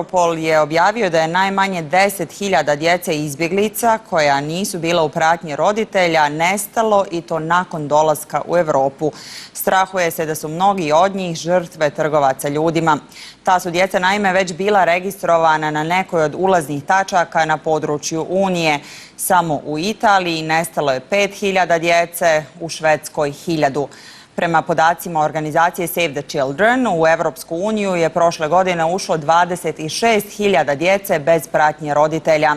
Europol je objavio da je najmanje 10.000 djece i izbjeglica koja nisu bila u pratnji roditelja nestalo i to nakon dolaska u Europu. Strahuje se da su mnogi od njih žrtve trgovaca ljudima. Ta su djeca naime već bila registrovana na nekoj od ulaznih tačaka na području Unije. Samo u Italiji nestalo je 5.000 djece, u Švedskoj 1.000. Prema podacima organizacije Save the Children, u Evropsku uniju je prošle godine ušlo 26.000 djece bez pratnje roditelja.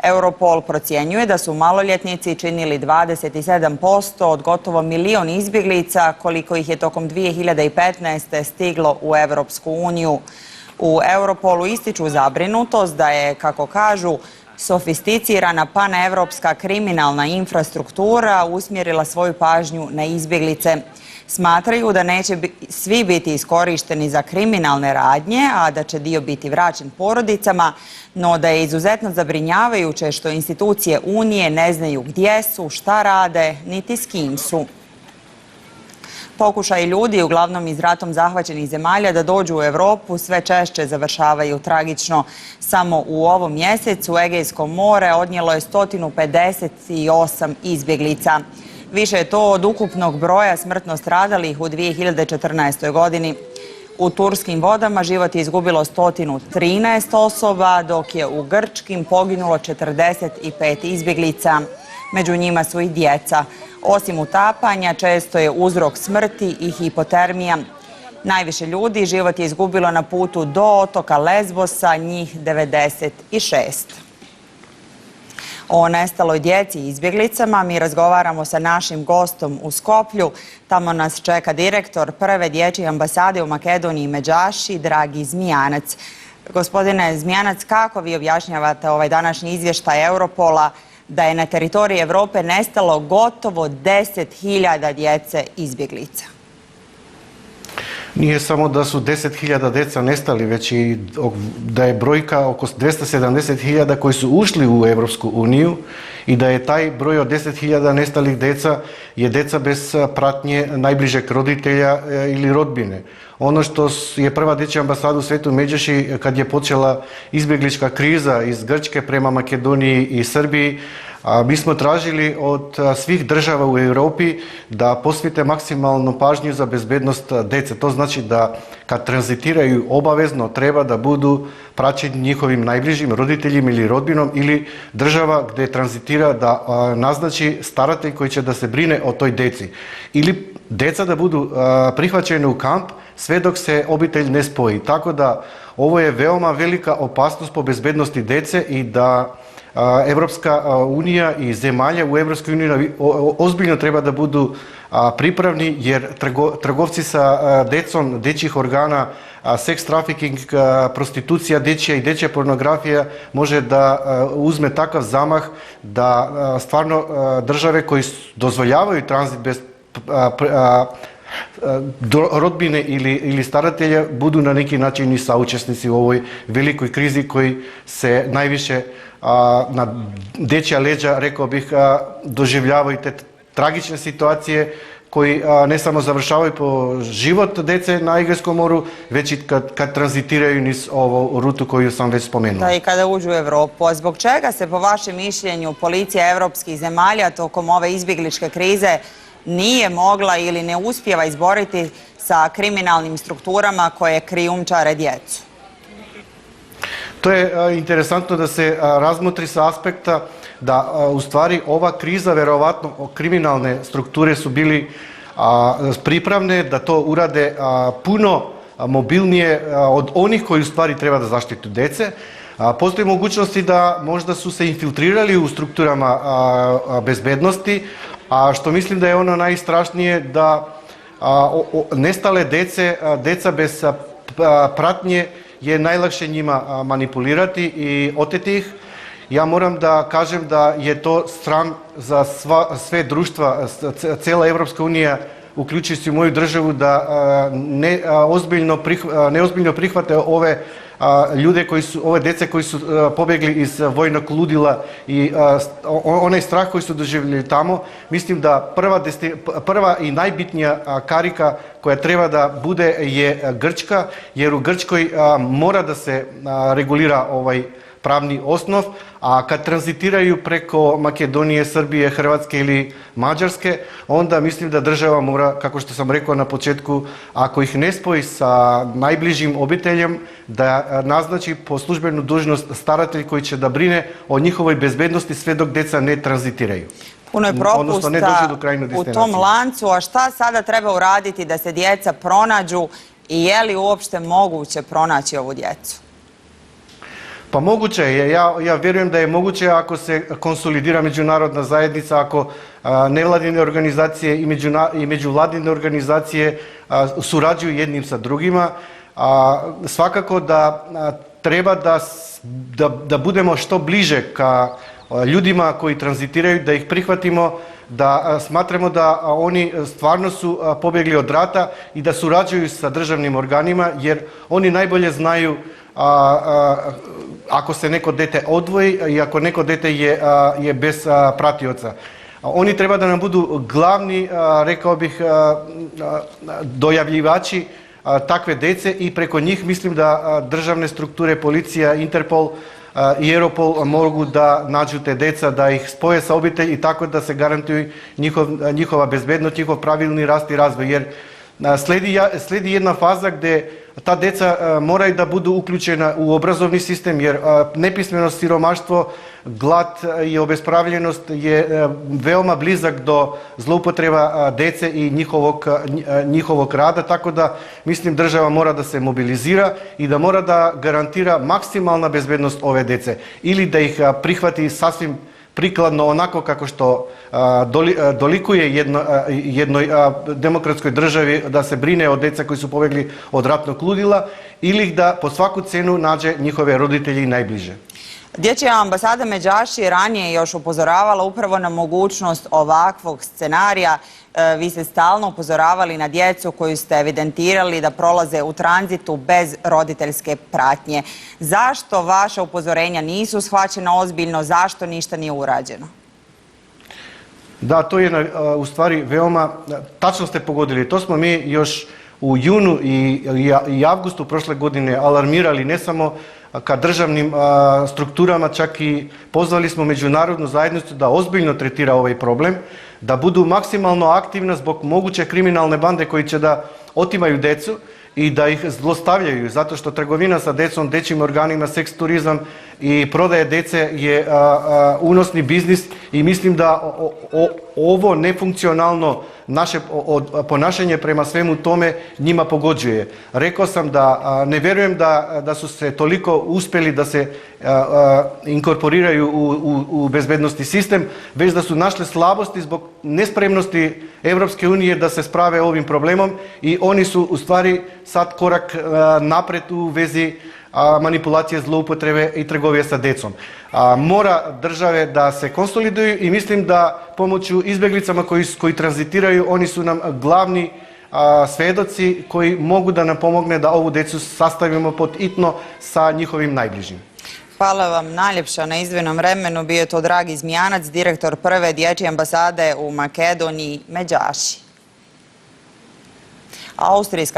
Europol procjenjuje da su maloljetnici činili 27% od gotovo 1 milion izbjeglica, koliko ih je tokom 2015. stiglo u Evropsku uniju. U Europolu ističu zabrinutost da je, kako kažu, sofisticirana panevropska kriminalna infrastruktura usmjerila svoju pažnju na izbjeglice. Smatraju da neće svi biti iskorišteni za kriminalne radnje, a da će dio biti vraćen porodicama, no da je izuzetno zabrinjavajuće što institucije Unije ne znaju gdje su, šta rade, niti s kim su. Pokušaj ljudi, uglavnom iz ratom zahvaćenih zemalja, da dođu u Europu sve češće završavaju tragično. Samo u ovom mjesecu Egejsko more odnijelo je 158 izbjeglica. Više je to od ukupnog broja smrtno stradalih u 2014. godini. U turskim vodama život je izgubilo 113 osoba, dok je u grčkim poginulo 45 izbjeglica. Među njima su i djeca. Osim utapanja, često je uzrok smrti i hipotermija. Najviše ljudi život je izgubilo na putu do otoka Lesbosa, njih 96. O nestaloj djeci i izbjeglicama mi razgovaramo sa našim gostom u Skoplju. Tamo nas čeka direktor prve dječje ambasade u Makedoniji Međaši, Dragi Zmijanac. Gospodine Zmijanac, kako vi objašnjavate ovaj današnji izvještaj Europola da je na teritoriji Europe nestalo gotovo 10.000 djece izbjeglica? Nije samo da su 10.000 djeca nestali, već i da je brojka oko 270.000 koji su ušli u Evropsku uniju i da je taj broj od 10.000 nestalih djeca je djeca bez pratnje najbližeg roditelja ili rodbine. Ono što je prva dječja ambasada u Svetu Međaši kad je počela izbjeglička kriza iz Grčke prema Makedoniji i Srbiji, mi smo tražili od svih država u Europi da posvete maksimalnu pažnju za bezbednost djece. To znači da kad tranzitiraju obavezno treba da budu praćeni njihovim najbližim roditeljima ili rodbinom ili država gdje tranzitira da naznači staratelj koji će da se brine o toj djeci. Ili djeca da budu prihvaćene u kamp sve dok se obitelj ne spoji. Tako da ovo je veoma velika opasnost po bezbednosti djece i da Evropska unija i zemalja u Evropskoj uniji ozbiljno treba da budu pripravni jer trgovci sa djecom, dječjih organa, seks trafficking, prostitucija dječja i dječja pornografija može da uzme takav zamah da stvarno države koji dozvoljavaju tranzit bez rodbine ili staratelja budu na neki način i saučesnici u ovoj velikoj krizi koji se najviše na dječja leđa, rekao bih, doživljavaju te tragične situacije koji ne samo završavaju po život djece na Egejskom moru, već i kad tranzitiraju niz ovu rutu koju sam već spomenuo. Da, i kada uđu u Europu. A zbog čega se, po vašem mišljenju, policija evropskih zemalja tokom ove izbjegličke krize nije mogla ili ne uspijeva izboriti sa kriminalnim strukturama koje krijumčare djecu? To je interesantno da se razmotri sa aspekta da u stvari ova kriza, verovatno kriminalne strukture su bili pripravne da to urade puno mobilnije od onih koji u stvari treba da zaštitu djece. Postoji mogućnosti da možda su se infiltrirali u strukturama bezbednosti, a što mislim da je ono najstrašnije da nestale djeca bez pratnje je najlakše njima manipulirati i oteti ih. Ja moram da kažem da je to sram za sve društva, cijela Evropska unija, uključujući moju državu, da neozbiljno prihvate ove ljude ove djece koji su pobjegli iz vojnog ludila i onaj strah koji su doživjeli tamo. Mislim da prva i najbitnija karika koja treba da bude je Grčka, jer u Grčkoj mora da se regulira ovaj pravni osnov, a kad tranzitiraju preko Makedonije, Srbije, Hrvatske ili Mađarske, onda mislim da država mora, kako što sam rekao na početku, ako ih ne spoji sa najbližim obiteljem, da naznači po službenu dužnost staratelj koji će da brine o njihovoj bezbednosti sve dok djeca ne tranzitiraju. Puno je propusta u tom lancu, a šta sada treba uraditi da se djeca pronađu i je li uopšte moguće pronaći ovu djecu? Pa moguće je, ja vjerujem da je moguće ako se konsolidira međunarodna zajednica, ako nevladine organizacije i međuvladine organizacije surađuju jednim sa drugima. Svakako da treba da budemo što bliže ka ljudima koji tranzitiraju, da ih prihvatimo, da smatramo da oni stvarno su pobjegli od rata i da surađuju sa državnim organima, jer oni najbolje znaju ako se neko dete odvoji i ako neko dete je bez pratioca. Oni treba da nam budu glavni, rekao bih, dojavljivači takve dece i preko njih mislim da državne strukture, policija, Interpol i Europol mogu da nađu te deca, da ih spoje sa obitelji i tako da se garantuje njihova bezbednost, njihov pravilni rast i razvoj. Jer slijedi jedna faza gdje ta deca moraju da budu uključena u obrazovni sistem, jer nepismenost, siromaštvo, glad i obespravljenost je veoma blizak do zloupotreba dece i njihovog rada, tako da mislim država mora da se mobilizira i da mora da garantira maksimalna bezbednost ove dece ili da ih prihvati sasvim prikladno onako kako što dolikuje jednoj demokratskoj državi da se brine o djeca koji su pobjegli od ratnog ludila ili da po svaku cenu nađe njihove roditelji i najbliže. Dječja ambasada Međaši je ranije još upozoravala upravo na mogućnost ovakvog scenarija. Vi ste stalno upozoravali na djecu koju ste evidentirali da prolaze u tranzitu bez roditeljske pratnje. Zašto vaša upozorenja nisu shvaćena ozbiljno? Zašto ništa nije urađeno? Da, to je u stvari veoma, tačno ste pogodili. To smo mi još u junu i avgustu prošle godine alarmirali ne samo ka državnim strukturama, čak i pozvali smo međunarodnu zajednicu da ozbiljno tretira ovaj problem, da budu maksimalno aktivne zbog moguće kriminalne bande koji će da otimaju decu i da ih zlostavljaju, zato što trgovina sa decom, dečjim organima, seks turizam i prodaje dece je unosni biznis i mislim da ovo nefunkcionalno naše ponašanje prema svemu tome njima pogođuje. Rekao sam da ne vjerujem da su se toliko uspjeli da se inkorporiraju u bezbednosti sistem, već da su našle slabosti zbog nespremnosti Evropske unije da se sprave ovim problemom i oni su u stvari sad korak napred u vezi manipulacije, zloupotrebe i trgovije sa decom. Mora države da se konsoliduju i mislim da pomoću izbjeglicama koji tranzitiraju, oni su nam glavni svedoci koji mogu da nam pomogne da ovu decu sastavimo pod hitno sa njihovim najbližim. Hvala vam najljepša na izdvojenom vremenu. Bio je to Dragi Zmijanac, direktor prve dječje ambasade u Makedoniji, Međaši. Austrijska